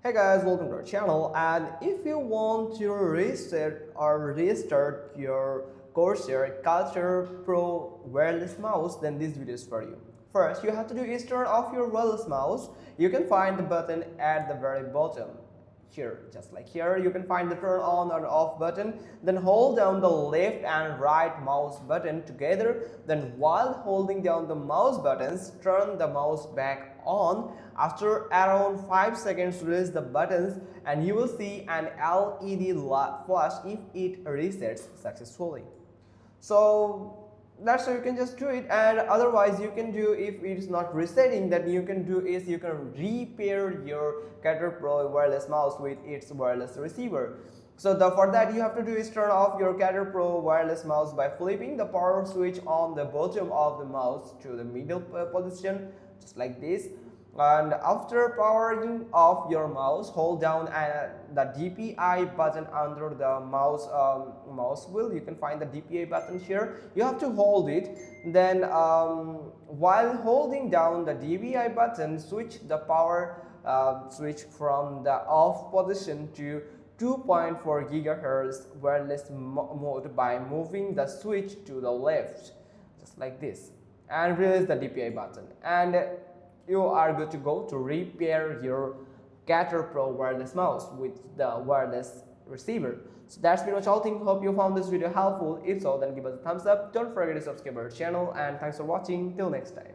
Hey guys, welcome to our channel. And if you want to reset or restart your Corsair Katar Pro Wireless mouse, then this video is for you. First, you have to do is turn off your wireless mouse. You can find the button at the very bottom. Here, just like here, you can find the turn on or off button. Then hold down the left and right mouse button together. Then while holding down the mouse buttons, turn the mouse back on. After around 5 seconds, release the buttons and you will see an LED flash if it resets successfully. So that's how you can just do it. And otherwise you can do, if it is not resetting, that you can do is you can repair your Katar Pro wireless mouse with its wireless receiver. So for that you have to do is turn off your Katar Pro wireless mouse by flipping the power switch on the bottom of the mouse to the middle position, just like this. And after powering off your mouse, hold down the DPI button under the mouse wheel. You can find the DPI button here. You have to hold it. Then while holding down the DPI button, switch the power switch from the off position to 2.4 GHz wireless mode by moving the switch to the left, just like this, and release the DPI button, and you are good to go to repair your Katar Pro wireless mouse with the wireless receiver. So that's pretty much all. Hope you found this video helpful. If so, then give us a thumbs up. Don't forget to subscribe our channel, and thanks for watching. Till next time.